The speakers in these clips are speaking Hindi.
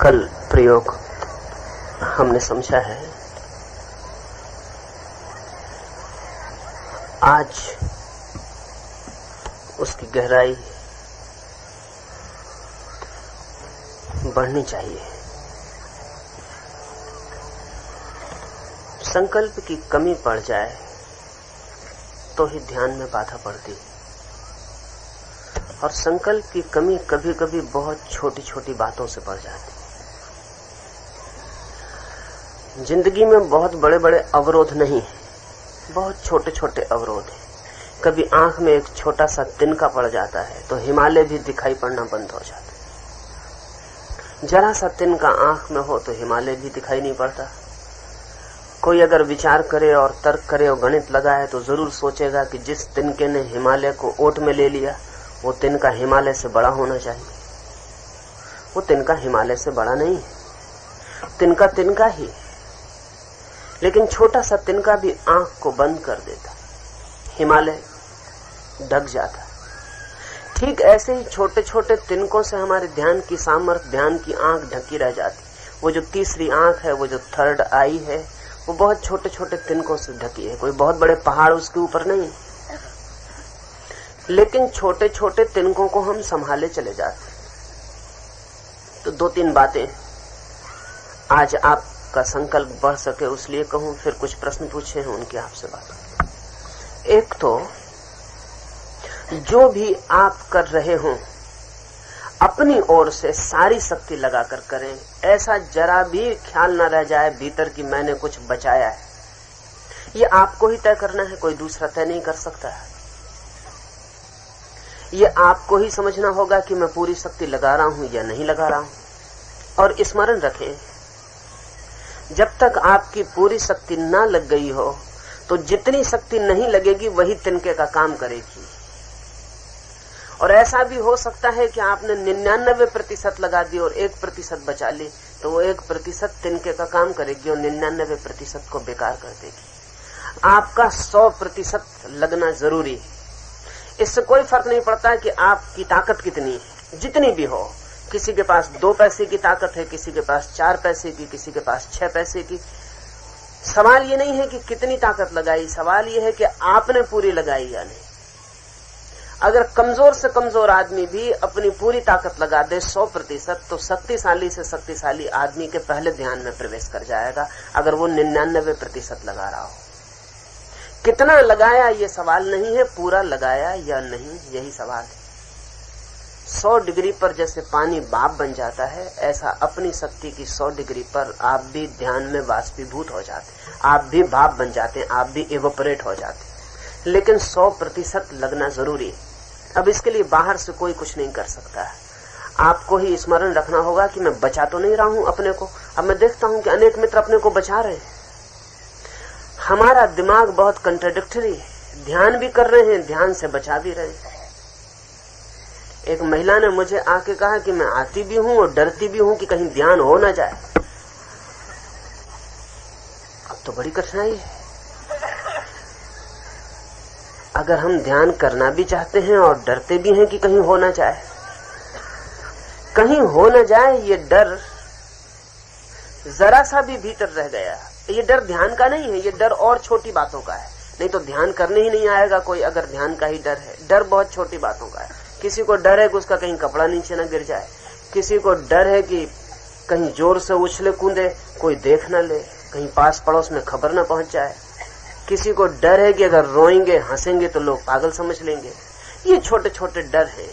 कल प्रयोग हमने समझा है। आज उसकी गहराई बढ़नी चाहिए। संकल्प की कमी पड़ जाए तो ही ध्यान में बाधा पड़ती है, और संकल्प की कमी कभी कभी बहुत छोटी छोटी बातों से पड़ जाती है। जिंदगी में बहुत बड़े बड़े अवरोध नहीं है, बहुत छोटे छोटे अवरोध हैं। कभी आंख में एक छोटा सा तिनका पड़ जाता है तो हिमालय भी दिखाई पड़ना बंद हो जाता है। जरा सा तिनका आंख में हो तो हिमालय भी दिखाई नहीं पड़ता। कोई अगर विचार करे और तर्क करे और गणित लगाए तो जरूर सोचेगा कि जिस तिनके ने हिमालय को ओट में ले लिया वो तिनका हिमालय से बड़ा होना चाहिए। वो तिनका हिमालय से बड़ा नहीं है, तिनका तिनका ही। लेकिन छोटा सा तिनका भी आंख को बंद कर देता, हिमालय ढक जाता। ठीक ऐसे ही छोटे छोटे तिनकों से हमारे ध्यान की सामर्थ्य, ध्यान की आंख ढकी रह जाती। वो जो तीसरी आंख है, वो जो थर्ड आई है, वो बहुत छोटे छोटे तिनकों से ढकी है। कोई बहुत बड़े पहाड़ उसके ऊपर नहीं, लेकिन छोटे छोटे तिनकों को हम संभाले चले जाते। तो दो तीन बातें आज आपका संकल्प बढ़ सके उसलिए कहूं, फिर कुछ प्रश्न पूछे हैं उनकी आपसे बात। एक तो जो भी आप कर रहे हो अपनी ओर से सारी शक्ति लगाकर करें। ऐसा जरा भी ख्याल न रह जाए भीतर कि मैंने कुछ बचाया है। ये आपको ही तय करना है, कोई दूसरा तय नहीं कर सकता है। ये आपको ही समझना होगा कि मैं पूरी शक्ति लगा रहा हूं या नहीं लगा रहा हूं। और स्मरण रखें, जब तक आपकी पूरी शक्ति ना लग गई हो तो जितनी शक्ति नहीं लगेगी वही तिनके का काम करेगी। और ऐसा भी हो सकता है कि आपने 99% लगा दी और 1% बचा ली, तो वो 1% तिनके का काम करेगी और 99% को बेकार कर देगी। आपका 100% लगना जरूरी है। इससे कोई फर्क नहीं पड़ता कि आपकी ताकत कितनी है, जितनी भी हो। किसी के पास 2 पैसे की ताकत है, किसी के पास 4 पैसे की, किसी के पास 6 पैसे की। सवाल ये नहीं है कि कितनी ताकत लगाई, सवाल ये है कि आपने पूरी लगाई या नहीं। अगर कमजोर से कमजोर आदमी भी अपनी पूरी ताकत लगा दे 100%, तो शक्तिशाली से शक्तिशाली आदमी के पहले ध्यान में प्रवेश कर जाएगा, अगर वो 99% लगा रहा हो। कितना लगाया ये सवाल नहीं है, पूरा लगाया या नहीं यही सवाल है। 100 डिग्री पर जैसे पानी भाप बन जाता है, ऐसा अपनी शक्ति की 100 डिग्री पर आप भी ध्यान में वाष्पीभूत हो जाते, आप भी भाप बन जाते, आप भी इवेपोरेट हो जाते। लेकिन 100% लगना जरूरी है। अब इसके लिए बाहर से कोई कुछ नहीं कर सकता है। आपको ही स्मरण रखना होगा कि मैं बचा तो नहीं रहा हूं अपने को। अब मैं देखता हूं कि अनेक मित्र अपने को बचा रहे हैं। हमारा दिमाग बहुत कंट्राडिक्टरी है, ध्यान भी कर रहे हैं, ध्यान से बचा भी रहे हैं। एक महिला ने मुझे आके कहा कि मैं आती भी हूं और डरती भी हूं कि कहीं ध्यान हो ना जाए। अब तो बड़ी कठिनाई है। अगर हम ध्यान करना भी चाहते हैं और डरते भी हैं कि कहीं हो ना जाए, कहीं हो ना जाए, ये डर जरा सा भी भीतर रह गया, ये डर ध्यान का नहीं है, ये डर और छोटी बातों का है। नहीं तो ध्यान करने ही नहीं आएगा कोई, अगर ध्यान का ही डर है। डर बहुत छोटी बातों का है। किसी को डर है कि उसका कहीं कपड़ा नीचे न गिर जाए, किसी को डर है कि कहीं जोर से उछले कूदे कोई देख न ले, कहीं पास पड़ोस में खबर न पहुंच जाए, किसी को डर है कि अगर रोएंगे हंसेंगे तो लोग पागल समझ लेंगे। ये छोटे छोटे डर हैं,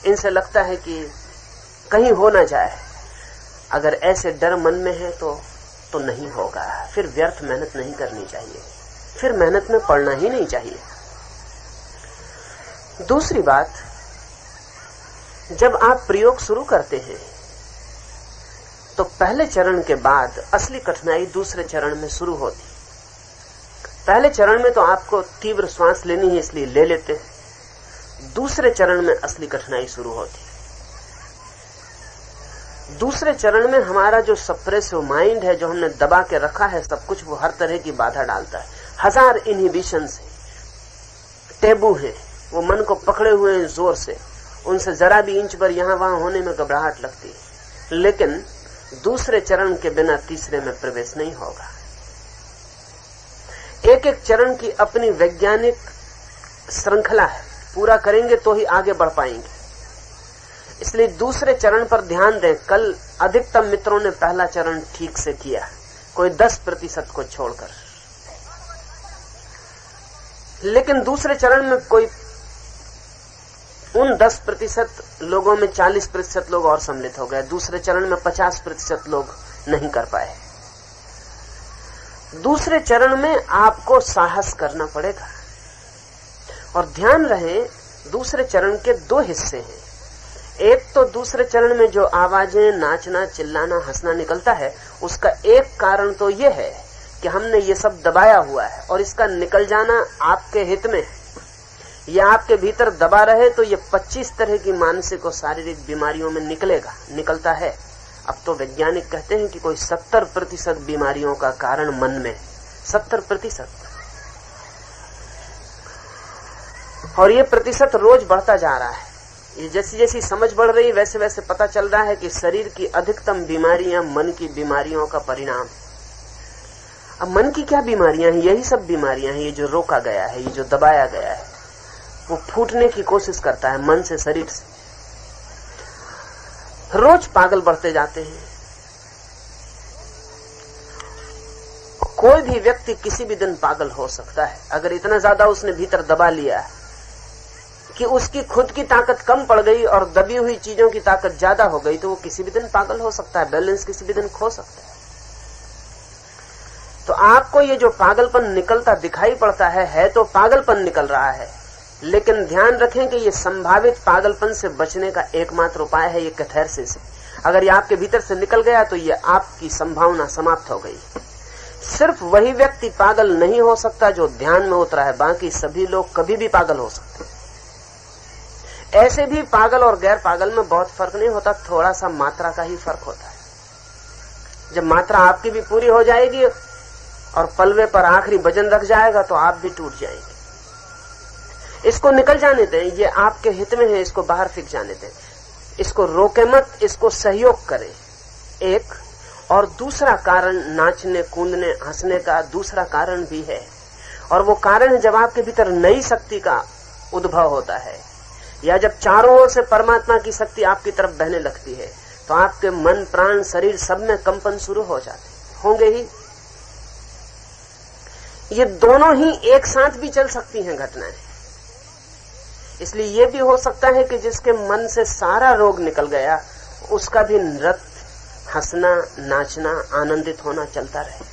इनसे लगता है कि कहीं हो ना जाए। अगर ऐसे डर मन में है तो नहीं होगा, फिर व्यर्थ मेहनत नहीं करनी चाहिए, फिर मेहनत में पड़ना ही नहीं चाहिए। दूसरी बात, जब आप प्रयोग शुरू करते हैं तो पहले चरण के बाद असली कठिनाई दूसरे चरण में शुरू होती। पहले चरण में तो आपको तीव्र श्वास लेनी है इसलिए ले लेते हैं। दूसरे चरण में असली कठिनाई शुरू होती। दूसरे चरण में हमारा जो सप्रेसिव माइंड है, जो हमने दबा के रखा है सब कुछ, वो हर तरह की बाधा डालता है। 1000 इनहिबिशंस है, टेबू है, वो मन को पकड़े हुए हैं जोर से। उनसे जरा भी इंच भर यहां वहां होने में घबराहट लगती है। लेकिन दूसरे चरण के बिना तीसरे में प्रवेश नहीं होगा। एक एक चरण की अपनी वैज्ञानिक श्रृंखला है, पूरा करेंगे तो ही आगे बढ़ पाएंगे। इसलिए दूसरे चरण पर ध्यान दें। कल अधिकतम मित्रों ने पहला चरण ठीक से किया, कोई 10% को छोड़कर, लेकिन दूसरे चरण में कोई उन 10% लोगों में 40% लोग और सम्मिलित हो गए। दूसरे चरण में 50% लोग नहीं कर पाए। दूसरे चरण में आपको साहस करना पड़ेगा। और ध्यान रहे, दूसरे चरण के 2 हिस्से हैं। एक तो दूसरे चरण में जो आवाजें, नाचना, चिल्लाना, हंसना निकलता है, उसका एक कारण तो यह है कि हमने ये सब दबाया हुआ है और इसका निकल जाना आपके हित में है। ये आपके भीतर दबा रहे तो ये 25 तरह की मानसिक और शारीरिक बीमारियों में निकलता है। अब तो वैज्ञानिक कहते हैं कि कोई 70% बीमारियों का कारण मन में, 70%। और ये प्रतिशत रोज बढ़ता जा रहा है। ये जैसी जैसी समझ बढ़ रही वैसे वैसे पता चल रहा है कि शरीर की अधिकतम बीमारियां मन की बीमारियों का परिणाम। अब मन की क्या बीमारियां हैं? यही सब बीमारियां हैं। ये जो रोका गया है, ये जो दबाया गया है, वो फूटने की कोशिश करता है मन से, शरीर से। रोज पागल बढ़ते जाते हैं। कोई भी व्यक्ति किसी भी दिन पागल हो सकता है। अगर इतना ज्यादा उसने भीतर दबा लिया कि उसकी खुद की ताकत कम पड़ गई और दबी हुई चीजों की ताकत ज्यादा हो गई, तो वो किसी भी दिन पागल हो सकता है। बैलेंस किसी भी दिन खो सकता है। तो आपको ये जो पागलपन निकलता दिखाई पड़ता है तो पागलपन निकल रहा है। लेकिन ध्यान रखें कि ये संभावित पागलपन से बचने का एकमात्र उपाय है ये कैथारसिस। अगर ये आपके भीतर से निकल गया तो ये आपकी संभावना समाप्त हो गई। सिर्फ वही व्यक्ति पागल नहीं हो सकता जो ध्यान में उतरा है, बाकी सभी लोग कभी भी पागल हो सकते। ऐसे भी पागल और गैर पागल में बहुत फर्क नहीं होता, थोड़ा सा मात्रा का ही फर्क होता है। जब मात्रा आपकी भी पूरी हो जाएगी और पलवे पर आखिरी वजन रख जाएगा तो आप भी टूट जाएंगे। इसको निकल जाने दें, ये आपके हित में है। इसको बाहर फेंक जाने दें, इसको रोके मत, इसको सहयोग करें। एक और दूसरा कारण नाचने, कूदने, हंसने का दूसरा कारण भी है। और वो कारण है जब आपके भीतर नई शक्ति का उद्भव होता है, या जब चारों ओर से परमात्मा की शक्ति आपकी तरफ बहने लगती है, तो आपके मन, प्राण, शरीर सब में कंपन शुरू हो जाते होंगे ही। ये दोनों ही एक साथ भी चल सकती हैं घटनाएं। इसलिए ये भी हो सकता है कि जिसके मन से सारा रोग निकल गया, उसका भी नृत्य, हंसना, नाचना, आनंदित होना चलता रहे।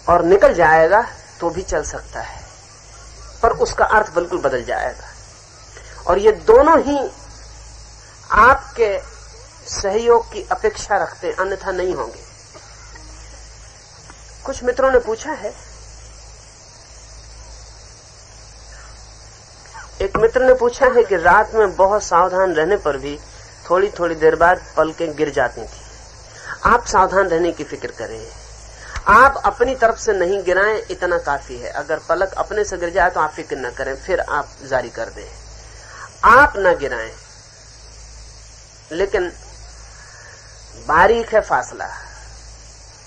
और निकल जाएगा तो भी चल सकता है, पर उसका अर्थ बिल्कुल बदल जाएगा। और ये दोनों ही आपके सहयोग की अपेक्षा रखते हैं, अन्यथा नहीं होंगे। कुछ मित्रों ने पूछा है, एक मित्र ने पूछा है कि रात में बहुत सावधान रहने पर भी थोड़ी थोड़ी देर बाद पलकें गिर जाती थी। आप सावधान रहने की फिक्र करें, आप अपनी तरफ से नहीं गिराएं, इतना काफी है। अगर पलक अपने से गिर जाए तो आप फिक्र न करें, फिर आप जारी कर दें। आप न गिराएं, लेकिन बारीक है फासला।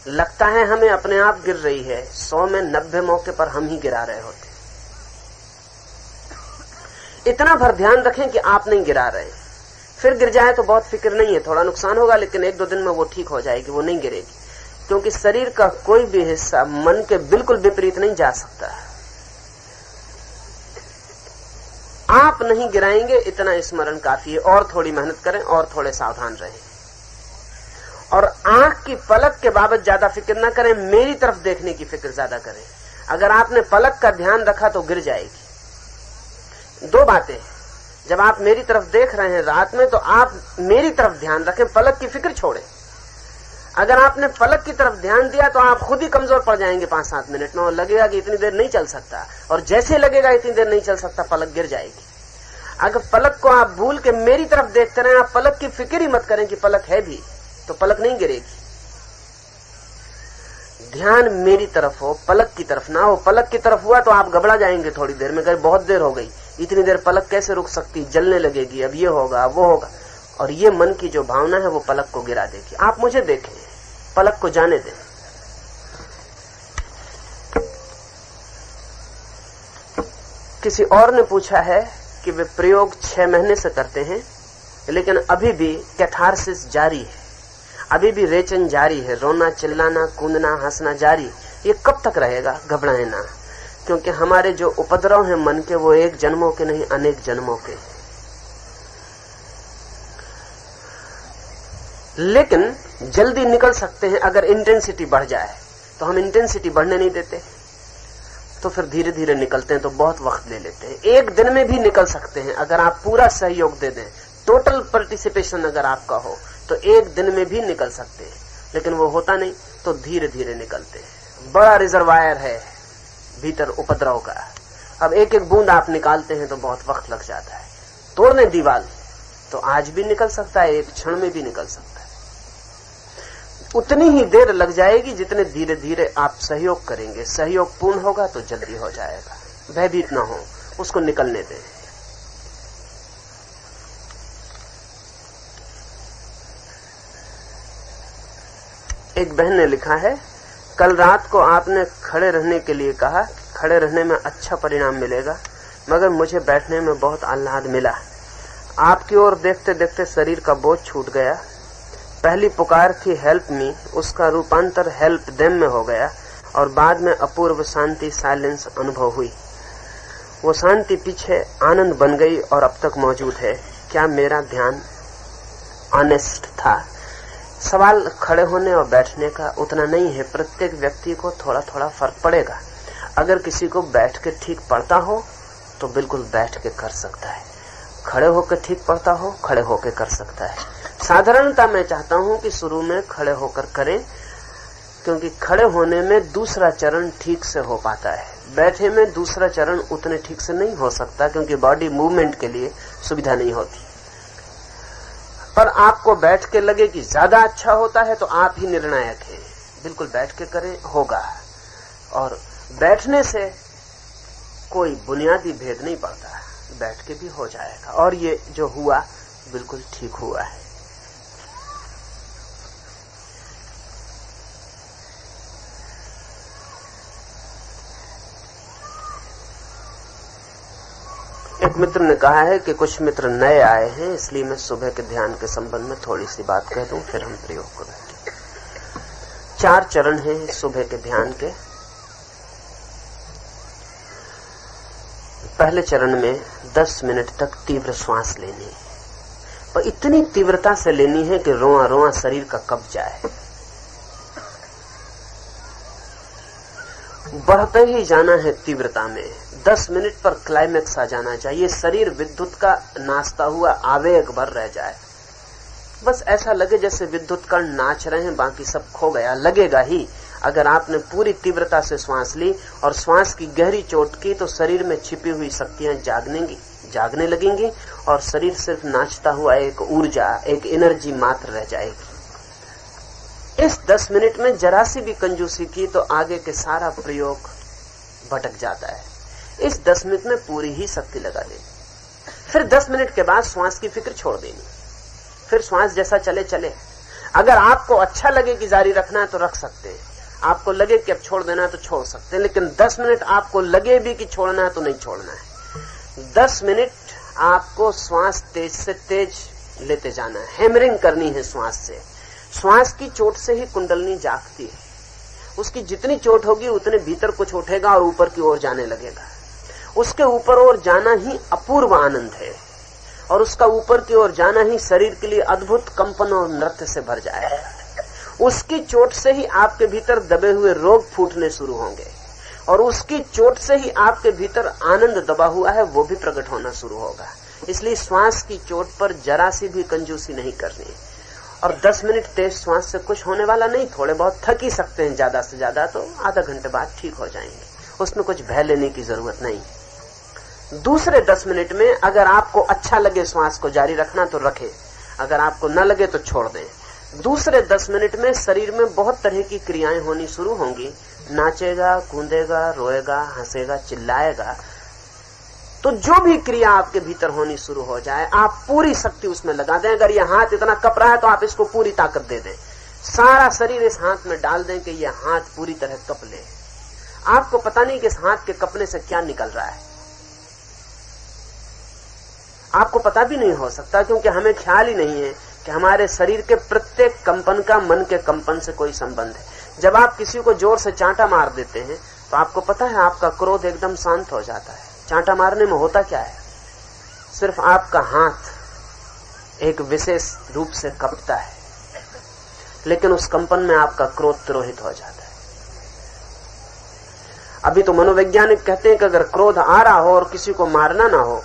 लगता है हमें अपने आप गिर रही है, 100 में 90 मौके पर हम ही गिरा रहे होते। इतना भर ध्यान रखें कि आप नहीं गिरा रहे। फिर गिर जाए तो बहुत फिक्र नहीं है, थोड़ा नुकसान होगा, लेकिन 1-2 दिन में वो ठीक हो जाएगी, वो नहीं गिरेगी। क्योंकि शरीर का कोई भी हिस्सा मन के बिल्कुल विपरीत नहीं जा सकता। आप नहीं गिराएंगे, इतना स्मरण काफी है। और थोड़ी मेहनत करें और थोड़े सावधान रहें। और आंख की पलक के बाबत ज्यादा फिक्र ना करें, मेरी तरफ देखने की फिक्र ज्यादा करें। अगर आपने पलक का ध्यान रखा तो गिर जाएगी। 2 बातें, जब आप मेरी तरफ देख रहे हैं रात में, तो आप मेरी तरफ ध्यान रखें, पलक की फिक्र छोड़ें। अगर आपने पलक की तरफ ध्यान दिया तो आप खुद ही कमजोर पड़ जाएंगे 5-7 मिनट में, और लगेगा कि इतनी देर नहीं चल सकता। और जैसे लगेगा इतनी देर नहीं चल सकता, पलक गिर जाएगी। अगर पलक को आप भूल के मेरी तरफ देखते रहे, आप पलक की फिक्र ही मत करें कि पलक है भी, तो पलक नहीं गिरेगी। ध्यान मेरी तरफ हो, पलक की तरफ ना हो। पलक की तरफ हुआ तो आप घबरा जाएंगे थोड़ी देर में, कहीं बहुत देर हो गई, इतनी देर पलक कैसे रुक सकती, जलने लगेगी, अब ये होगा वो होगा। और ये मन की जो भावना है वो पलक को गिरा देगी। आप मुझे देखें, पलक को जाने दें। किसी और ने पूछा है कि वे प्रयोग 6 महीने से करते हैं, लेकिन अभी भी कैथारसिस जारी है, अभी भी रेचन जारी है, रोना चिल्लाना कूदना हंसना जारी। ये कब तक रहेगा? घबराए ना, क्योंकि हमारे जो उपद्रव हैं मन के वो एक जन्मों के नहीं अनेक जन्मों के। लेकिन जल्दी निकल सकते हैं अगर इंटेंसिटी बढ़ जाए, तो हम इंटेंसिटी बढ़ने नहीं देते, तो फिर धीरे धीरे निकलते हैं, तो बहुत वक्त ले लेते हैं। एक दिन में भी निकल सकते हैं अगर आप पूरा सहयोग दे दें, टोटल पार्टिसिपेशन अगर आपका हो तो एक दिन में भी निकल सकते हैं, लेकिन वो होता नहीं, तो धीरे धीरे निकलते हैं। बड़ा रिजर्वायर है भीतर उपद्रव का, अब एक एक बूंद आप निकालते हैं तो बहुत वक्त लग जाता है। तोड़ने दीवार तो आज भी निकल सकता है, एक क्षण में भी निकल सकता है। उतनी ही देर लग जाएगी जितने धीरे धीरे आप सहयोग करेंगे। सहयोग पूर्ण होगा तो जल्दी हो जाएगा। भयभीत ना हो, उसको निकलने दें। एक बहन ने लिखा है, कल रात को आपने खड़े रहने के लिए कहा, खड़े रहने में अच्छा परिणाम मिलेगा, मगर मुझे बैठने में बहुत आह्लाद मिला। आपकी ओर देखते देखते शरीर का बोझ छूट गया। पहली पुकार थी हेल्प मी, उसका रूपांतर हेल्प देम में हो गया और बाद में अपूर्व शांति साइलेंस अनुभव हुई। वो शांति पीछे आनंद बन गई और अब तक मौजूद है। क्या मेरा ध्यान ऑनेस्ट था? सवाल खड़े होने और बैठने का उतना नहीं है, प्रत्येक व्यक्ति को थोड़ा थोड़ा फर्क पड़ेगा। अगर किसी को बैठ के ठीक पड़ता हो तो बिल्कुल बैठ के कर सकता है, खड़े होकर ठीक पड़ता हो खड़े होकर कर सकता है। साधारणता मैं चाहता हूं कि शुरू में खड़े होकर करें, क्योंकि खड़े होने में दूसरा चरण ठीक से हो पाता है, बैठे में दूसरा चरण उतने ठीक से नहीं हो सकता, क्योंकि बॉडी मूवमेंट के लिए सुविधा नहीं होती। पर आपको बैठ के लगे कि ज्यादा अच्छा होता है तो आप ही निर्णायक हैं। बिल्कुल बैठ के करें, होगा। और बैठने से कोई बुनियादी भेद नहीं पड़ता, बैठ के भी हो जाएगा। और ये जो हुआ बिल्कुल ठीक हुआ है। एक मित्र ने कहा है कि कुछ मित्र नए आए हैं, इसलिए मैं सुबह के ध्यान के संबंध में थोड़ी सी बात कह दूं, फिर हम प्रयोग करेंगे। 4 चरण हैं सुबह के ध्यान के। पहले चरण में 10 मिनट तक तीव्र श्वास लेनी, पर इतनी तीव्रता से लेनी है कि रोआ रोआ शरीर का कब जाए। बढ़ते ही जाना है तीव्रता में। 10 मिनट पर क्लाइमेक्स आ जाना चाहिए। शरीर विद्युत का नाचता हुआ आवेग भर रह जाए, बस ऐसा लगे जैसे विद्युत कण नाच रहे हैं, बाकी सब खो गया। लगेगा ही। अगर आपने पूरी तीव्रता से श्वास ली और श्वास की गहरी चोट की तो शरीर में छिपी हुई शक्तियां जागने लगेंगी और शरीर सिर्फ नाचता हुआ एक ऊर्जा, एक एनर्जी मात्र रह जाएगी। इस 10 मिनट में जरा सी भी कंजूसी की तो आगे के सारा प्रयोग भटक जाता है। इस 10 मिनट में पूरी ही शक्ति लगा देनी। फिर 10 मिनट के बाद श्वास की फिक्र छोड़ देनी, फिर श्वास जैसा चले चले। अगर आपको अच्छा लगे कि जारी रखना है तो रख सकते हैं, आपको लगे कि अब छोड़ देना है तो छोड़ सकते हैं, लेकिन 10 मिनट आपको लगे भी कि छोड़ना है तो नहीं छोड़ना है। 10 मिनट आपको श्वास तेज से तेज लेते जाना है, हैमरिंग करनी है श्वास से। श्वास की चोट से ही कुंडलनी जागती है। उसकी जितनी चोट होगी उतने भीतर कुछ उठेगा और ऊपर की ओर जाने लगेगा। उसके ऊपर ओर जाना ही अपूर्व आनंद है, और उसका ऊपर की ओर जाना ही शरीर के लिए अद्भुत कंपन और नृत्य से भर जाएगा। उसकी चोट से ही आपके भीतर दबे हुए रोग फूटने शुरू होंगे, और उसकी चोट से ही आपके भीतर आनंद दबा हुआ है वो भी प्रकट होना शुरू होगा। इसलिए श्वास की चोट पर जरा सी भी कंजूसी नहीं करनी। और 10 मिनट तेज श्वास से कुछ होने वाला नहीं, थोड़े बहुत थक ही सकते हैं, ज्यादा से ज्यादा तो आधा घंटे बाद ठीक हो जाएंगे, उसमें कुछ भय लेने की जरूरत नहीं। दूसरे 10 मिनट में अगर आपको अच्छा लगे श्वास को जारी रखना तो रखें, अगर आपको न लगे तो छोड़ दें। दूसरे 10 मिनट में शरीर में बहुत तरह की क्रियाएं होनी शुरू होंगी। नाचेगा, कूदेगा, रोएगा, हंसेगा, चिल्लाएगा, तो जो भी क्रिया आपके भीतर होनी शुरू हो जाए, आप पूरी शक्ति उसमें लगा दें। अगर यह हाथ इतना कप रहा है तो आप इसको पूरी ताकत दे दें, सारा शरीर इस हाथ में डाल दें कि यह हाथ पूरी तरह कप ले। आपको पता नहीं कि इस हाथ के कपने से क्या निकल रहा है, आपको पता भी नहीं हो सकता, क्योंकि हमें ख्याल ही नहीं है कि हमारे शरीर के प्रत्येक कंपन का मन के कंपन से कोई संबंध है। जब आप किसी को जोर से चांटा मार देते हैं तो आपको पता है आपका क्रोध एकदम शांत हो जाता है। चांटा मारने में होता क्या है, सिर्फ आपका हाथ एक विशेष रूप से कपता है, लेकिन उस कंपन में आपका क्रोध तिरोहित हो जाता है। अभी तो मनोवैज्ञानिक कहते हैं कि अगर क्रोध आ रहा हो और किसी को मारना ना हो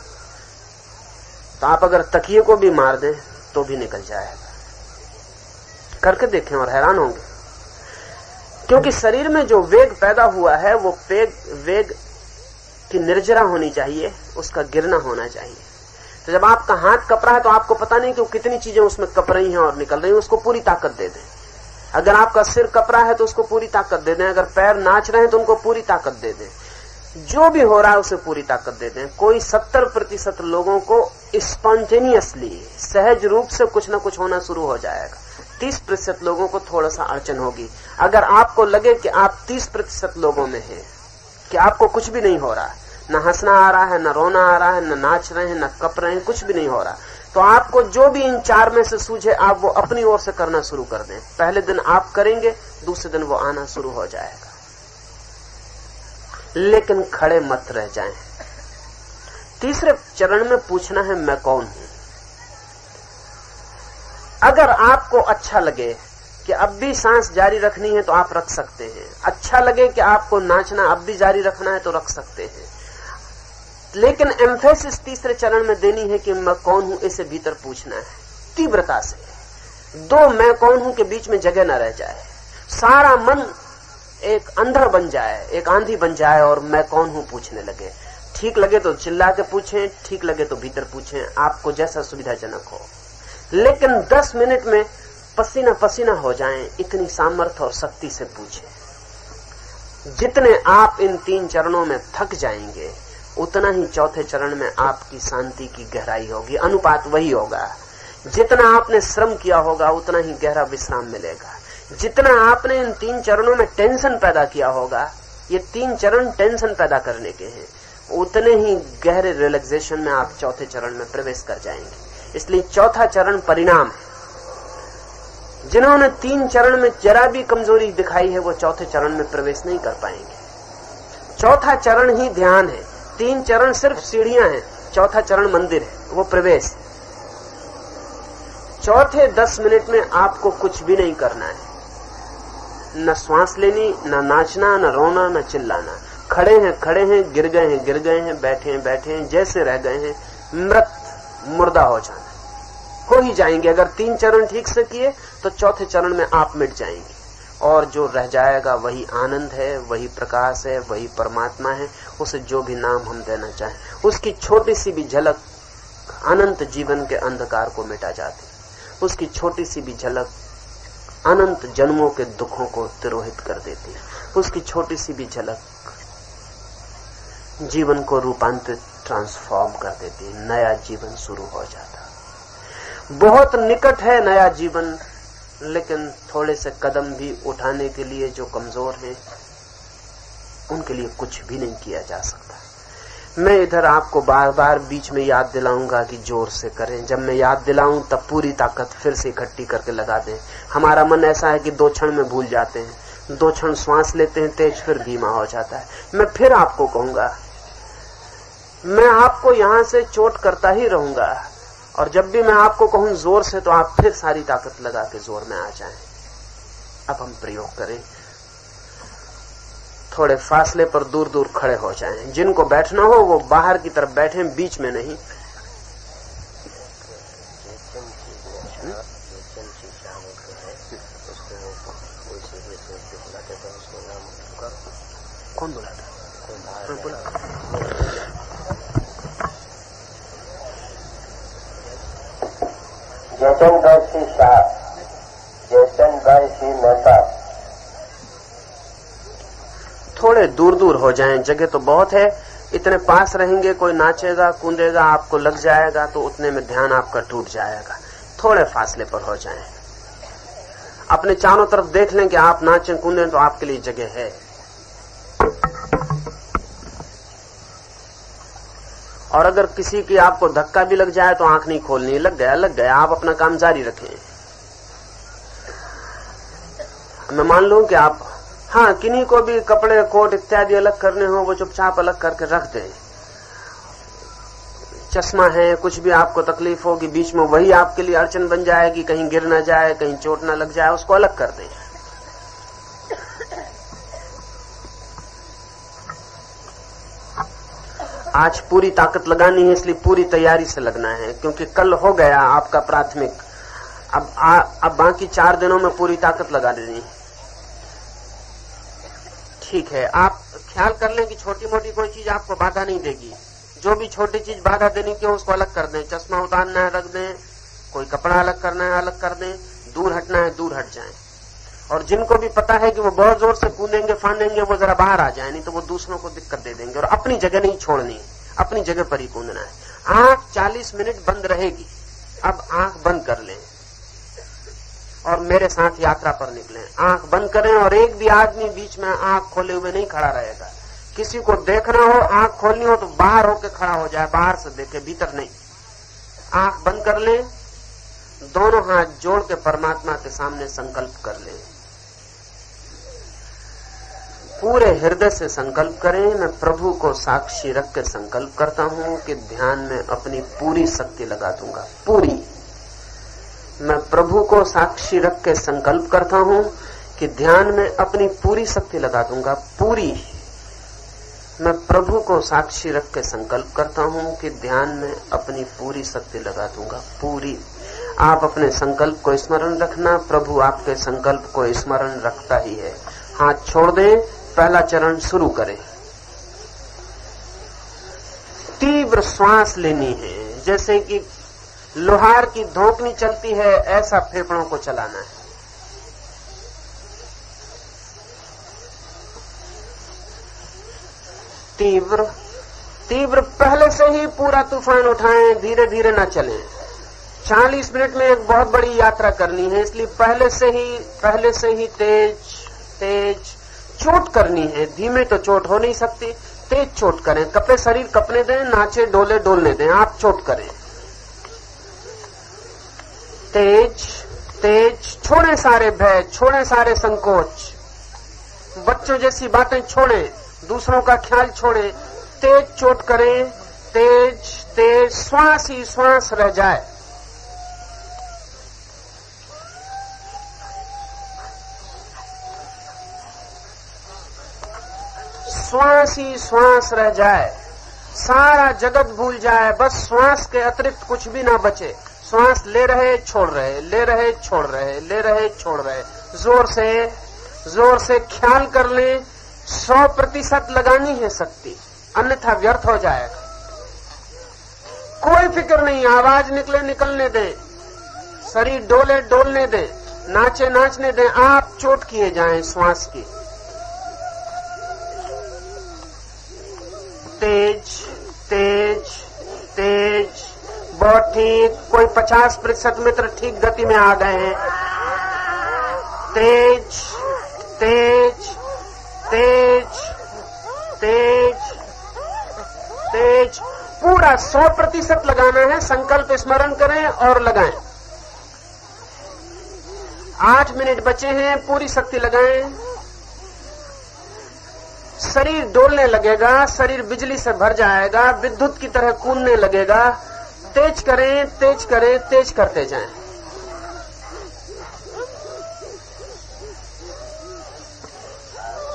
तो आप अगर तकिए को भी मार दें तो भी निकल जाएगा। करके देखें और हैरान होंगे, क्योंकि शरीर में जो वेग पैदा हुआ है वो वेग की निर्जरा होनी चाहिए, उसका गिरना होना चाहिए। तो जब आपका हाथ कप रहा है तो आपको पता नहीं कि कितनी चीजें उसमें कप रही हैं और निकल रही हैं, उसको पूरी ताकत दे दें। अगर आपका सिर कप रहा है तो उसको पूरी ताकत दे दें, अगर पैर नाच रहे हैं तो उनको पूरी ताकत दे दें, जो भी हो रहा है उसे पूरी ताकत दे दें। कोई 70% लोगों को स्पॉन्टेनियसली सहज रूप से कुछ ना कुछ होना शुरू हो जाएगा, 30% लोगों को थोड़ा सा अड़चन होगी। अगर आपको लगे कि आप 30% लोगों में हैं, कि आपको कुछ भी नहीं हो रहा, न हंसना आ रहा है, न रोना आ रहा है, न नाच रहे हैं, न कप रहे हैं, कुछ भी नहीं हो रहा, तो आपको जो भी इन 4 में से सूझे आप वो अपनी ओर से करना शुरू कर दें। पहले दिन आप करेंगे, दूसरे दिन वो आना शुरू हो जाएगा, लेकिन खड़े मत रह जाएं। तीसरे चरण में पूछना है मैं कौन हूं। अगर आपको अच्छा लगे कि अब भी सांस जारी रखनी है तो आप रख सकते हैं, अच्छा लगे कि आपको नाचना अब भी जारी रखना है तो रख सकते हैं, लेकिन एम्फेसिस तीसरे चरण में देनी है कि मैं कौन हूं, इसे भीतर पूछना है तीव्रता से। 2 मैं कौन हूं के बीच में जगह न रह जाए, सारा मन एक अंधड़ बन जाए, एक आंधी बन जाए और मैं कौन हूं पूछने लगे। ठीक लगे तो चिल्ला के पूछें, ठीक लगे तो भीतर पूछें, आपको जैसा सुविधाजनक हो, लेकिन 10 मिनट में पसीना पसीना हो जाएं, इतनी सामर्थ्य और शक्ति से पूछें। जितने आप इन 3 चरणों में थक जाएंगे उतना ही चौथे चरण में आपकी शांति की गहराई होगी, अनुपात वही होगा। जितना आपने श्रम किया होगा उतना ही गहरा विश्राम मिलेगा। जितना आपने इन 3 चरणों में टेंशन पैदा किया होगा, ये 3 चरण टेंशन पैदा करने के हैं, उतने ही गहरे रिलैक्सेशन में आप चौथे चरण में प्रवेश कर जाएंगे। इसलिए चौथा चरण परिणाम है। जिन्होंने 3 चरण में जरा भी कमजोरी दिखाई है वो चौथे चरण में प्रवेश नहीं कर पाएंगे। चौथा चरण ही ध्यान है, 3 चरण सिर्फ सीढ़ियां हैं, चौथा चरण मंदिर है, वो प्रवेश। चौथे 10 मिनट में आपको कुछ भी नहीं करना है, न श्वास लेनी, न नाचना, न रोना, न चिल्लाना। खड़े हैं, गिर गए हैं, बैठे हैं, जैसे रह गए हैं, मृत मुर्दा हो जाना, हो ही जाएंगे। अगर 3 चरण ठीक से किए तो चौथे चरण में आप मिट जाएंगे और जो रह जाएगा वही आनंद है, वही प्रकाश है, वही परमात्मा है। उसे जो भी नाम हम देना चाहें, उसकी छोटी सी भी झलक अनंत जीवन के अंधकार को मिटा जाती, उसकी छोटी सी भी झलक अनंत जन्मों के दुखों को तिरोहित कर देती, उसकी छोटी सी भी झलक जीवन को रूपांतरित ट्रांसफॉर्म कर देती है, नया जीवन शुरू हो जाता। बहुत निकट है नया जीवन, लेकिन थोड़े से कदम भी उठाने के लिए जो कमजोर हैं उनके लिए कुछ भी नहीं किया जा सकता। मैं इधर आपको बार बार बीच में याद दिलाऊंगा कि जोर से करें, जब मैं याद दिलाऊं तब पूरी ताकत फिर से इकट्ठी करके लगा दें। हमारा मन ऐसा है कि 2 क्षण में भूल जाते हैं, 2 क्षण श्वास लेते हैं तेज, फिर धीमा हो जाता है। मैं फिर आपको कहूंगा, मैं आपको यहां से चोट करता ही रहूंगा, और जब भी मैं आपको कहूं जोर से तो आप फिर सारी ताकत लगा के जोर में आ जाएं। अब हम प्रयोग करें, थोड़े फासले पर दूर दूर खड़े हो जाएं। जिनको बैठना हो वो बाहर की तरफ बैठें, बीच में नहीं। कौन बोला था? जयचंद सिंह शाह, जयचंद सिंह मेहता। थोड़े दूर दूर हो जाएं, जगह तो बहुत है, इतने पास रहेंगे, कोई नाचेगा कूदेगा, आपको लग जाएगा तो उतने में ध्यान आपका टूट जाएगा। थोड़े फासले पर हो जाएं, अपने चारों तरफ देख लें कि आप नाचें कूदें तो आपके लिए जगह है। और अगर किसी की आपको धक्का भी लग जाए तो आंख नहीं खोलनी, लग गया, आप अपना काम जारी रखें। मैं मान लूं कि आप किन्हीं को भी कपड़े कोट इत्यादि अलग करने हो, वो चुपचाप अलग करके रख दें। चश्मा है, कुछ भी आपको तकलीफ होगी बीच में, वही आपके लिए अड़चन बन जाएगी, कहीं गिर ना जाए, कहीं चोट ना लग जाए, उसको अलग कर दें। आज पूरी ताकत लगानी है, इसलिए पूरी तैयारी से लगना है, क्योंकि कल हो गया आपका प्राथमिक। अब बाकी 4 दिनों में पूरी ताकत लगा देनी। ठीक है, आप ख्याल कर लें कि छोटी मोटी कोई चीज आपको बाधा नहीं देगी। जो भी छोटी चीज बाधा देने की हो उसको अलग कर दें। चश्मा उतारना है रख दें, कोई कपड़ा अलग करना है अलग कर दें, दूर हटना है दूर हट जाएं। और जिनको भी पता है कि वो बहुत जोर से कूदेंगे फांदेंगे, वो जरा बाहर आ जाए, नहीं तो वो दूसरों को दिक्कत दे देंगे। और अपनी जगह नहीं छोड़नी, अपनी जगह पर ही कूदना है। आंख 40 मिनट बंद रहेगी, अब आंख बंद कर लें और मेरे साथ यात्रा पर निकलें। आंख बंद करें और एक भी आदमी बीच में आंख खोले हुए नहीं खड़ा रहेगा। किसी को देखना हो, आंख खोलनी हो तो बाहर होकर खड़ा हो जाए, बाहर से देखे, भीतर नहीं। आंख बंद कर लें, दोनों हाथ जोड़ के परमात्मा के सामने संकल्प कर लें। पूरे हृदय से संकल्प करें। मैं प्रभु को साक्षी रख के संकल्प करता हूं कि ध्यान में अपनी पूरी शक्ति लगा दूंगा, पूरी। मैं प्रभु को साक्षी रख के संकल्प करता हूं कि ध्यान में अपनी पूरी शक्ति लगा दूंगा, पूरी। मैं प्रभु को साक्षी रख के संकल्प करता हूं कि ध्यान में अपनी पूरी शक्ति लगा दूंगा, पूरी। आप अपने संकल्प को स्मरण रखना, प्रभु आपके संकल्प को स्मरण रखता ही है। हाथ छोड़ दें, पहला चरण शुरू करें। तीव्र श्वास लेनी है, जैसे कि लोहार की धोकनी चलती है, ऐसा फेफड़ों को चलाना है। तीव्र तीव्र पहले से ही पूरा तूफान उठाएं, धीरे धीरे न चलें। 40 मिनट में एक बहुत बड़ी यात्रा करनी है, इसलिए पहले से ही तेज तेज चोट करनी है। धीमे तो चोट हो नहीं सकती, तेज चोट करें। कपड़े शरीर कपने दें, नाचे डोले डोलने दें, आप चोट करें। तेज तेज, छोड़ें सारे भय, छोड़ें सारे संकोच, बच्चों जैसी बातें छोड़ें, दूसरों का ख्याल छोड़ें। तेज चोट करें, तेज तेज, श्वास ही श्वास रह जाए। श्वास ही श्वास रह जाए, सारा जगत भूल जाए, बस श्वास के अतिरिक्त कुछ भी ना बचे। श्वास ले रहे छोड़ रहे, ले रहे छोड़ रहे, ले रहे छोड़ रहे। जोर से ख्याल कर लें। 100% लगानी है शक्ति, अन्यथा व्यर्थ हो जाएगा। कोई फिक्र नहीं, आवाज निकलने दें, शरीर डोले डोलने दें, नाचे नाचने दें, आप चोट किए जाएं श्वास की। तेज तेज तेज, बहुत ठीक। कोई 50% मित्र ठीक गति में आ गए हैं। तेज तेज तेज तेज तेज, पूरा 100% लगाना है। संकल्प स्मरण करें और लगाएं। 8 मिनट बचे हैं, पूरी शक्ति लगाएं। शरीर डोलने लगेगा, शरीर बिजली से भर जाएगा, विद्युत की तरह कूदने लगेगा। तेज करें, तेज करें, तेज करते जाएं।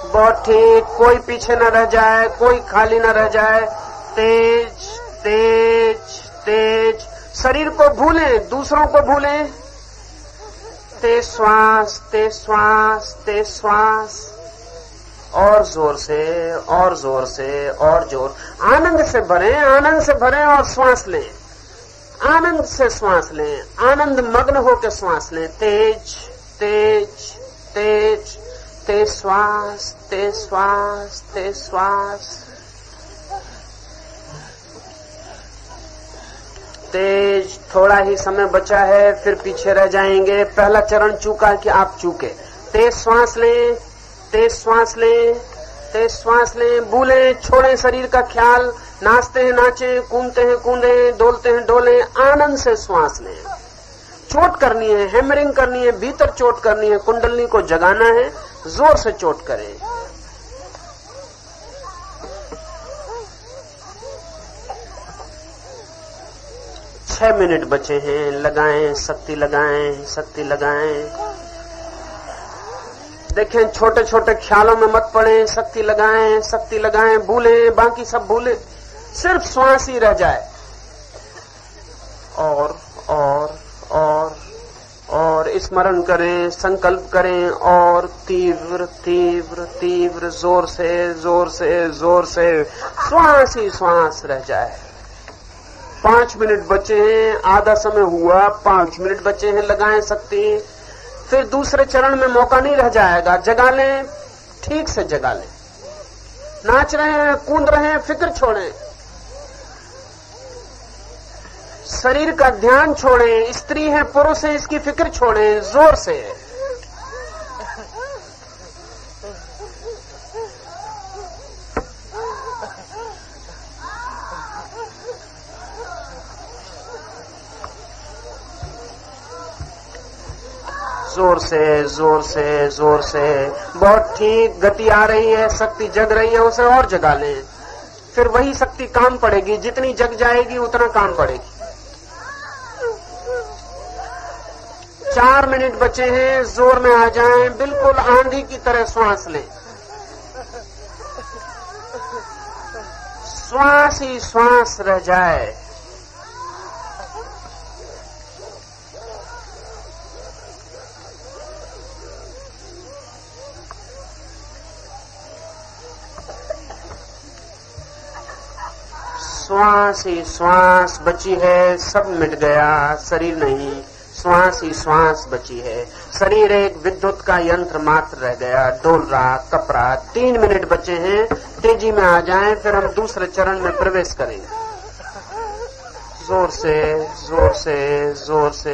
बहुत ठीक। कोई पीछे न रह जाए, कोई खाली न रह जाए। तेज तेज तेज, शरीर को भूलें, दूसरों को भूलें। तेज श्वास, तेज श्वास, तेज श्वास, और जोर से, और जोर से, और जोर। आनंद से भरें और श्वास लें। आनंद से श्वास लें, आनंद मग्न होकर श्वास लें। तेज तेज तेज, तेज श्वास, तेज श्वास, तेज श्वास, तेज, थोड़ा ही समय बचा है, फिर पीछे रह जाएंगे। पहला चरण चूका कि आप चूके। तेज श्वास लें, तेज श्वास लें, तेज श्वास लें। भूलें, छोड़ें शरीर का ख्याल। नाचते हैं नाचें, कूदते हैं कूदें, डोलते हैं डोलें। आनंद से श्वास लें। चोट करनी है, हैमरिंग करनी है, भीतर चोट करनी है, कुंडलनी को जगाना है, जोर से चोट करें। छह मिनट बचे हैं। लगाएं, शक्ति लगाएं, शक्ति लगाएं। देखें, छोटे छोटे ख्यालों में मत पड़ें। शक्ति लगाएं, शक्ति लगाएं। भूलें, बाकी सब भूलें, सिर्फ श्वास ही रह जाए। और स्मरण करें, संकल्प करें, और तीव्र तीव्र तीव्र, जोर से जोर से जोर से श्वास ही श्वास रह जाए। 5 मिनट बचे हैं, आधा समय हुआ, 5 मिनट बचे हैं। लगाएं शक्ति। फिर दूसरे चरण में मौका नहीं रह जाएगा। जगा लें, ठीक से जगा लें। नाच रहे हैं, कूद रहे हैं, फिक्र छोड़ें। शरीर का ध्यान छोड़ें। स्त्री है, पुरुष है, इसकी फिक्र छोड़ें। जोर से जोर से जोर से जोर से। बहुत ठीक, गति आ रही है, शक्ति जग रही है, उसे और जगा लें। फिर वही शक्ति काम पड़ेगी। जितनी जग जाएगी उतना काम पड़ेगी। 4 मिनट बचे हैं। जोर में आ जाएं, बिल्कुल आंधी की तरह श्वास लें। श्वास ही श्वास रह जाए। श्वास ही श्वास बची है। सब मिट गया, शरीर नहीं, श्वास ही श्वास बची है। शरीर एक विद्युत का यंत्र मात्र रह गया, डोल रहा, कप रहा। 3 मिनट बचे हैं। तेजी में आ जाएं, फिर हम दूसरे चरण में प्रवेश करेंगे। जोर से जोर से जोर से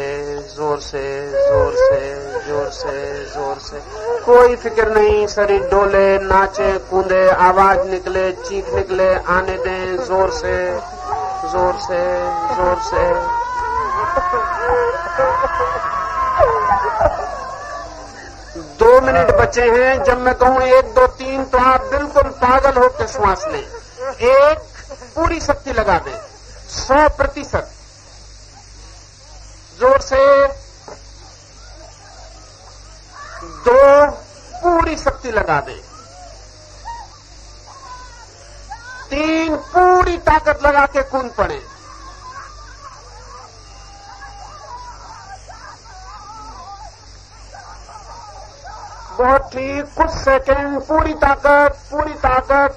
जोर से जोर से जोर से जोर से। कोई फिक्र नहीं। शरीर डोले, नाचे, कूदे, आवाज निकले, चीख निकले, आने दें। जोर से जोर से जोर से। 2 मिनट बचे हैं। जब मैं कहूं 1 2 3 तो आप बिल्कुल पागल होकर श्वास लें। 1, पूरी शक्ति लगा दें, 100%। जोर से। 2, पूरी शक्ति लगा दें। 3, पूरी ताकत लगा के कूद पड़े। बहुत ठीक, कुछ सेकंड, पूरी ताकत, पूरी ताकत।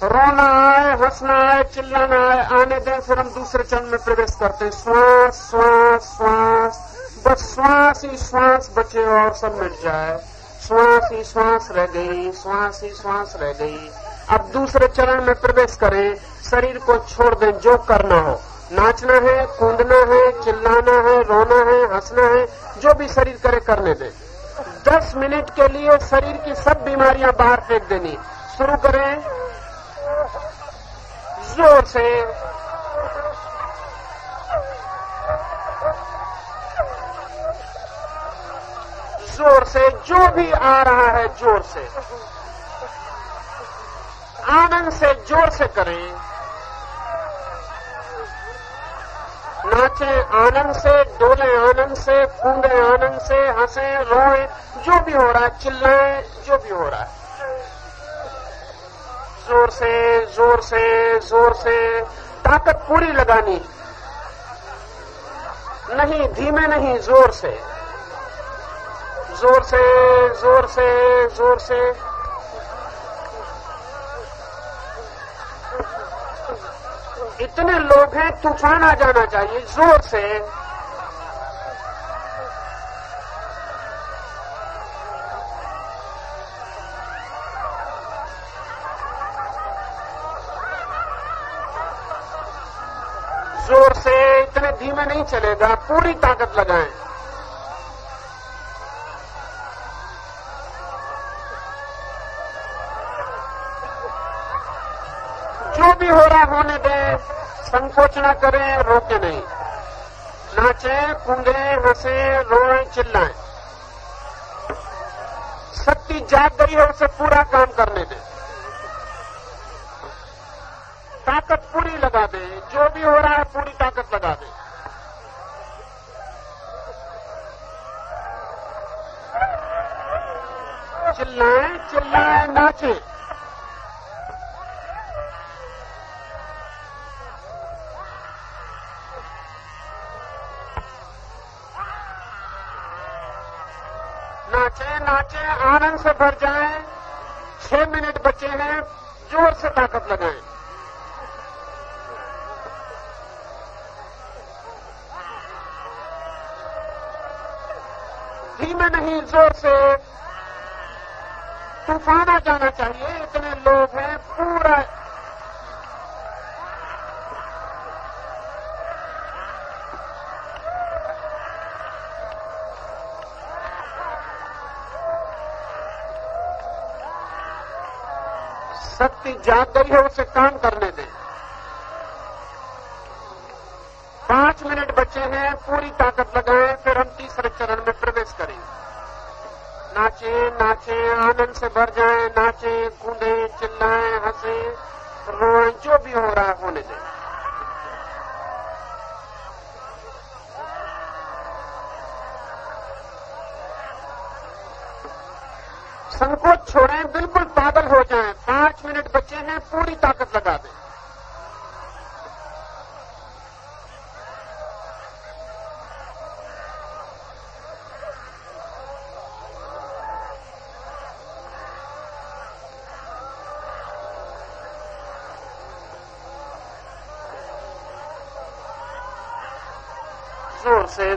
रोना आए, हंसना आए, चिल्लाना आए, आने दें। फिर हम दूसरे चरण में प्रवेश करते हैं। श्वास श्वास श्वास, बस श्वास ही श्वास बचे और सब मिट जाए। श्वास ही श्वास रह गई, श्वास ही श्वास रह गई। अब दूसरे चरण में प्रवेश करें। शरीर को छोड़ दें, जो करना हो। नाचना है, कूदना है, चिल्लाना है, रोना है, हंसना है, जो भी शरीर करे करने दें। 10 मिनट के लिए शरीर की सब बीमारियां बाहर फेंक देनी। शुरू करें जोर से। जोर से, जो भी आ रहा है जोर से, आनंद से, जोर से करें। नाचें आनंद से, डोलें आनंद से, कूदें आनंद से, हंसें, रोएं, जो भी हो रहा है, चिल्लाएं, जो भी हो रहा है। जोर से जोर से जोर से। ताकत पूरी लगानी, नहीं धीमे नहीं, जोर से जोर से जोर से जोर से। इतने लोग हैं, तूफान आ जाना चाहिए। जोर से। जोर से। इतने धीमे नहीं चलेगा, पूरी ताकत लगाएं। जो भी हो रहा होने दें, संकोच न करें, रोके नहीं। नाचें, कूदें, हंसें, रोएं, चिल्लाएं। शक्ति जाग गई है, उसे पूरा काम करने दें। ताकत पूरी लगा दें, जो भी हो रहा है पूरी ताकत लगा दें। चिल्लाएं, चिल्लाएं, नाचें। नाचें, नाचें, आनंद से भर जाएं। 6 मिनट बचे हैं, जोर से ताकत लगाएं। धीमे नहीं, जोर से। तूफान आ जाना चाहिए, इतने लोग हैं, पूरा। शक्ति जाग गई है, उसे काम करने दें। 5 मिनट बचे हैं, पूरी ताकत लगाएं, फिर हम तीसरे चरण में प्रवेश करेंगे। नाचें, नाचें, आनंद से भर जाएं, नाचें, कूदें, चिल्लाएं, हंसें, रोएं, जो भी हो रहा है होने दें। संकोच छोड़ें, बिल्कुल पागल हो जाएं। 5 मिनट बचे हैं, पूरी ताकत लगा दें।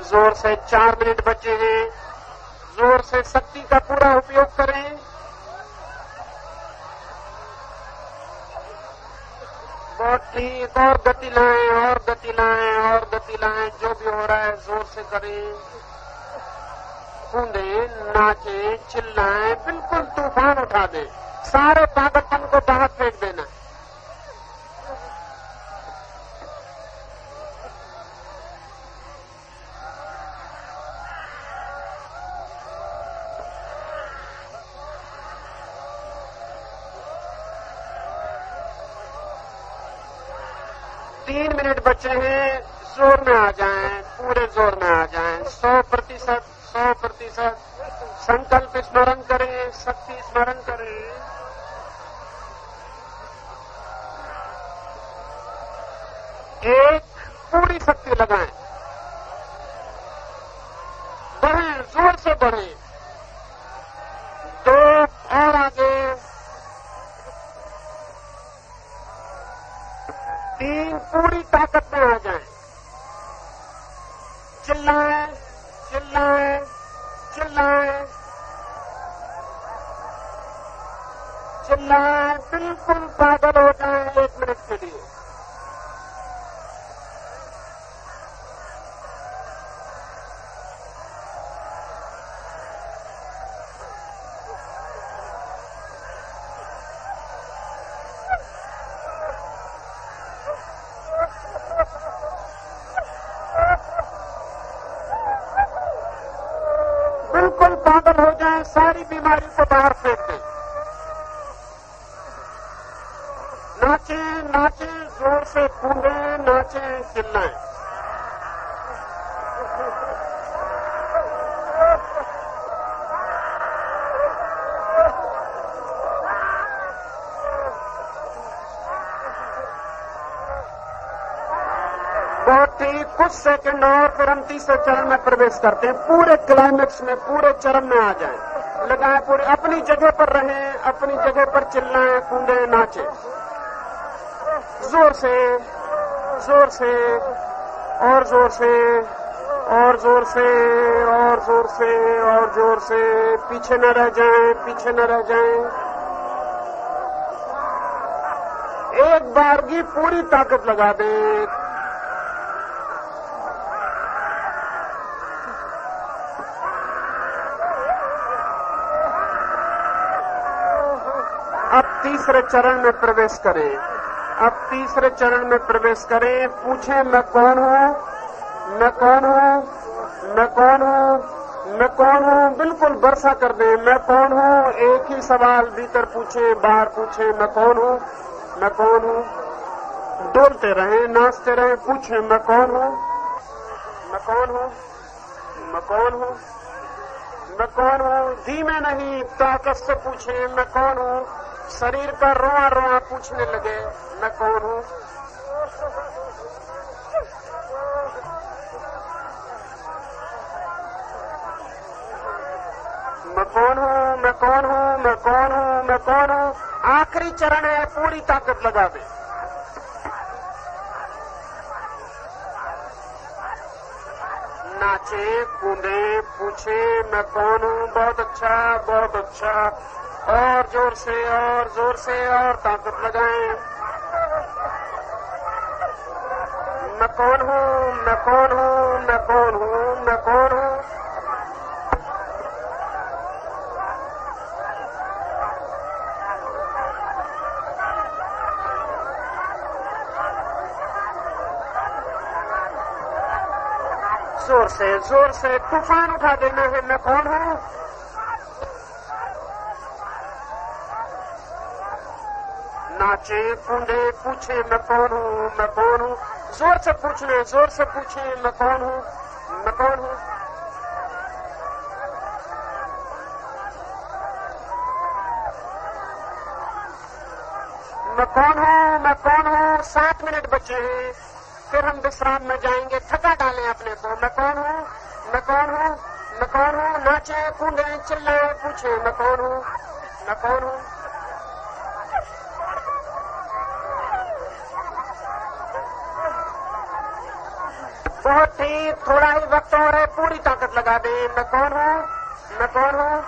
जोर से 4 मिनट बचे हैं। जोर से शक्ति का पूरा उपयोग करें। बहुत ठीक, और गति लाएं, और गति लाएं, और गति लाएं। जो भी हो रहा है जोर से करें। कूदें, नाचें, चिल्लाएं, बिल्कुल तूफान उठा दें। सारे पागलपन को बाहर फेंक देना। तीन मिनट बचे हैं, जोर में आ जाएं, पूरे जोर में आ जाएं। 100%, 100%। संकल्प स्मरण करें, शक्ति स्मरण करें। एक, पूरी शक्ति लगाएं। बढ़ें, जोर से बढ़ें। 2, और आगे। 3, पूरी ताकत में आ जाएं। चिल्लाएं, चिल्लाएं, चिल्लाएं, चिल्लाएं, बिल्कुल पागल हो जाएं 1 मिनट के लिए। बिल्कुल पागल हो जाएं, सारी बीमारी को बाहर फेंक दें। नाचें, नाचें, जोर से कूदें, नाचें, चिल्लाएं। बहुत ही कुछ सेकंड और, फिर हम तीसरे चरण में प्रवेश करते हैं। पूरे क्लाइमेक्स में, पूरे चरण में आ जाएं। लगाएं, पूरे अपनी जगह पर रहें, अपनी जगह पर चिल्लाएं, कूदें, नाचें। जोर से, जोर से, और जोर से, और जोर से, और जोर से, और जोर से। पीछे न रह जाएं, पीछे न रह जाएं। एक बार की पूरी ताकत लगा दें। अब तीसरे चरण में प्रवेश करें। अब तीसरे चरण में प्रवेश करें। पूछें मैं कौन हूं, मैं कौन हूं, मैं कौन हूं, मैं कौन हूं। बिल्कुल वर्षा कर दें, मैं कौन हूं। एक ही सवाल भीतर पूछें, बाहर पूछें, मैं कौन हूं, मैं कौन हूं। डोलते रहें, नाचते रहें, पूछें मैं कौन हूं, मैं कौन हूं, मैं कौन हूं, मैं कौन हूं। धीमे नहीं, ताकत से पूछें मैं कौन हूं। शरीर का रोआ रोआ पूछने लगे मैं कौन हूं। मैं कौन हूं, मैं कौन हूं, मैं कौन हूं, मैं कौन हूं। आखिरी चरण है, पूरी ताकत लगा दे। नाचे, कूदे, पूछे मैं कौन हूं। बहुत अच्छा, बहुत अच्छा। और जोर से, और जोर से, और ताकत लगाएं। मैं कौन हूं, मैं कौन हूं, मैं कौन हूं, मैं कौन हूं। जोर से तूफान उठा देना है मैं कौन हूं। नाचे, कूदे, पूछे मैं कौन हूं, मैं कौन हूं। जोर से पूछना, जोर से पूछे मैं कौन हूं, मैं कौन हूं। मैं कौन हूं, मैं कौन हूं। 7 मिनट बचे हैं, फिर हम विश्राम में जाएंगे। थका डालें अपने को। मैं कौन हूं, मैं कौन हूं, मैं कौन हूं। नाचे, कूदे, चिल्लाए, पूछे मैं कौन हूं, मैं कौन हूं। बहुत ही थोड़ा ही वक्त और है, पूरी ताकत लगा दें। मैं कौन हूं, मैं कौन हूं।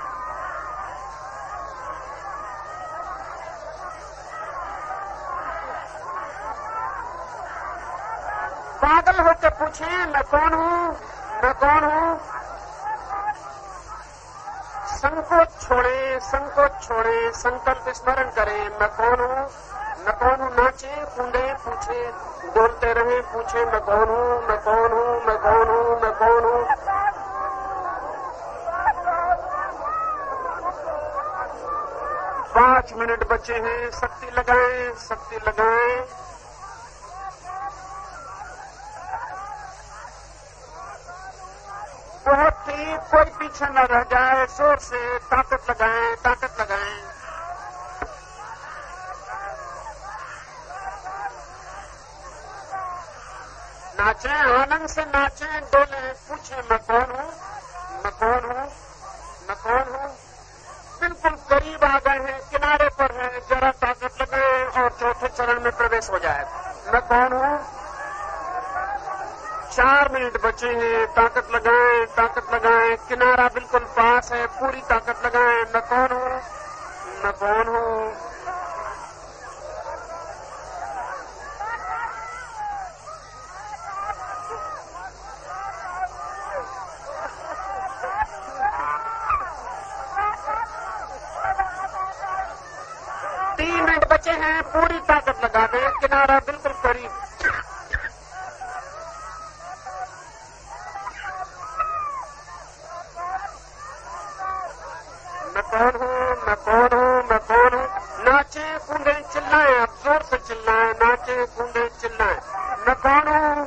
पागल होकर पूछें मैं कौन हूं, मैं कौन हूं। संकोच छोड़ें, संकोच छोड़ें, संकल्प स्मरण करें मैं कौन हूं, मैं कौन हूं। नाचे, कूदे, पूछे, डोलते रहें, पूछे मैं कौन हूं, मैं कौन हूं, मैं कौन हूं, मैं कौन हूं। 5 मिनट बचे हैं, शक्ति लगाएं, शक्ति लगाएं। बहुत ही, कोई पीछे न रह जाए। जोर से ताकत लगाएं, ताकत लगाएं। नाचें, आनंद से नाचें, डोलें, पूछें मैं कौन हूं, मैं कौन हूं, मैं कौन हूं। बिल्कुल करीब आ गए हैं, किनारे पर हैं। जरा ताकत लगाएं और चौथे चरण में प्रवेश हो जाए। मैं कौन हूं। 4 मिनट बचे हैं, ताकत लगाएं, ताकत लगाएं। किनारा बिल्कुल पास है, पूरी ताकत लगाएं। मैं कौन हूं, मैं कौन हूं। बचे हैं, पूरी ताकत लगा दें। किनारा बिल्कुल करीब। मैं कौन हूं, मैं कौन हूं, मैं कौन हूं। नाचे, कूदे, चिल्लाएं। आप जोर से चिल्लाएं, नाचे, कूदे, चिल्लाएं। मैं कौन हूं।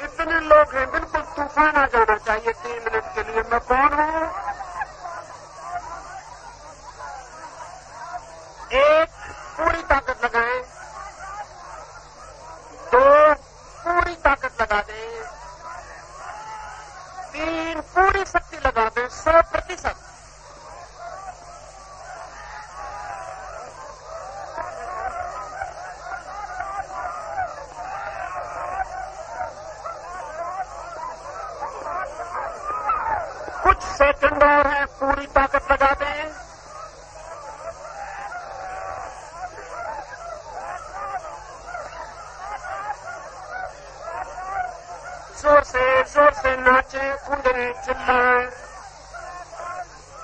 इतने लोग हैं, बिल्कुल तूफान आ जाना चाहिए 3 मिनट के लिए। मैं कौन हूं। 1, पूरी ताकत लगाएं। 2, पूरी ताकत लगा दें। 3, पूरी शक्ति लगा दें, 100%। कुछ सेकंड और हैं, पूरी ताकत लगा दें। जोर से नाचे, कूदे, चिल्लाएं।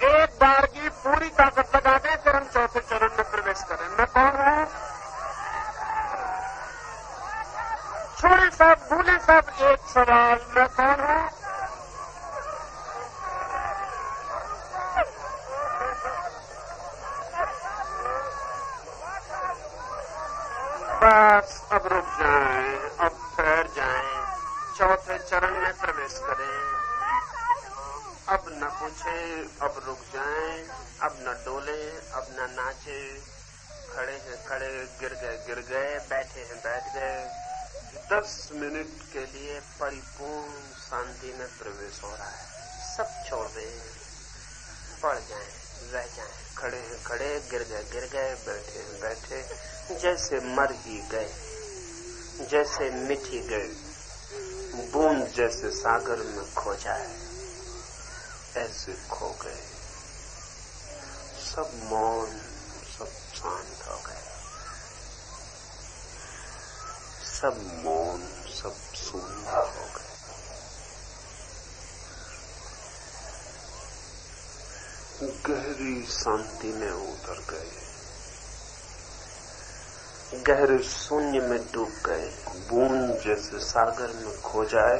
1 संसार की पूरी ताकत लगा दें, फिर हम चौथे चरण में प्रवेश करें। मैं कौन हूं? छोड़े सब, भूले सब, एक सवाल, मैं कौन हूं? बस अब रुक जाएं, अब ठहर जाएं, चौथे चरण में प्रवेश करें। अब न पूछे, अब रुक जाएं, अब न डोले, अब न नाचे, खड़े हैं खड़े, गिर गए, बैठे हैं बैठ गए। 10 मिनट के लिए परिपूर्ण शांति में प्रवेश हो रहा है। सब छोड़ दें, पड़ जाएं, रह जाएं, खड़े हैं खड़े, गिर गए, बैठे हैं बैठे, जैसे मर ही गए, जैसे मिट ही गए, बूंद जैसे सागर में खो जाए, ऐसे खो गए। सब मौन, सब शांत हो गए, सब मौन, सब शून्य हो गए। गहरी शांति में उतर गए, गहरे शून्य में डूब गए, बूंद जैसे सागर में खो जाए,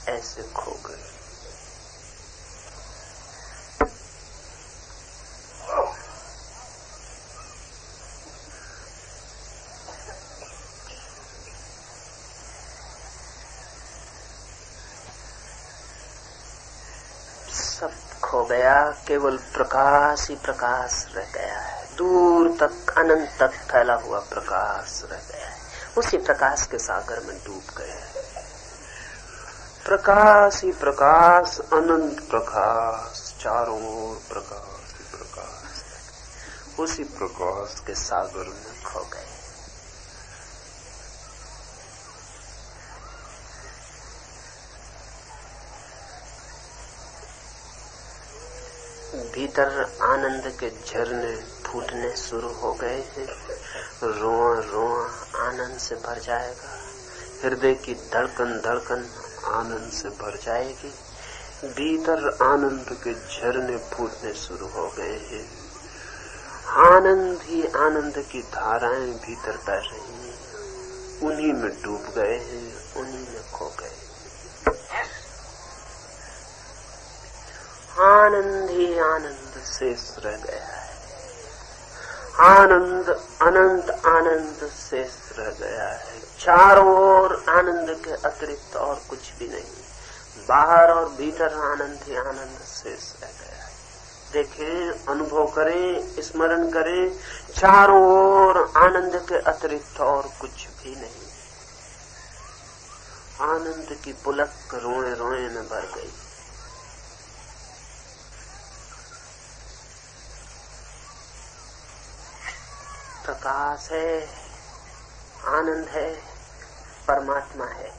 ऐसे खो गए। सब खो गया, केवल प्रकाश ही प्रकाश रह गया है। दूर तक, अनंत तक फैला हुआ प्रकाश रह गया है। उसी प्रकाश के सागर में डूब गए। प्रकाश ही प्रकाश, अनंत प्रकाश, चारों ओर प्रकाश ही प्रकाश, उसी प्रकाश के सागर में खो गए। भीतर आनंद के झरने फूटने शुरू हो गए हैं। रोआ रोआ आनंद से भर जाएगा, हृदय की धड़कन धड़कन आनंद से भर जाएगी। भीतर आनंद के झरने फूटने शुरू हो गए हैं। आनंद ही आनंद की धाराएं भीतर बह रही हैं, उन्हीं में डूब गए हैं, उन्हीं में खो गए। आनंद ही आनंद शेष रह गया है। आनंद, अनंत आनंद शेष रह गया है। चारों ओर आनंद के अतिरिक्त और कुछ भी नहीं। बाहर और भीतर आनंद ही आनंद शेष रह गया है। देखें, अनुभव करें, स्मरण करें, चारों ओर आनंद के अतिरिक्त और कुछ भी नहीं। आनंद की पुलक रोए रोए में भर गई। प्रकाश है, आनंद है, परमात्मा है।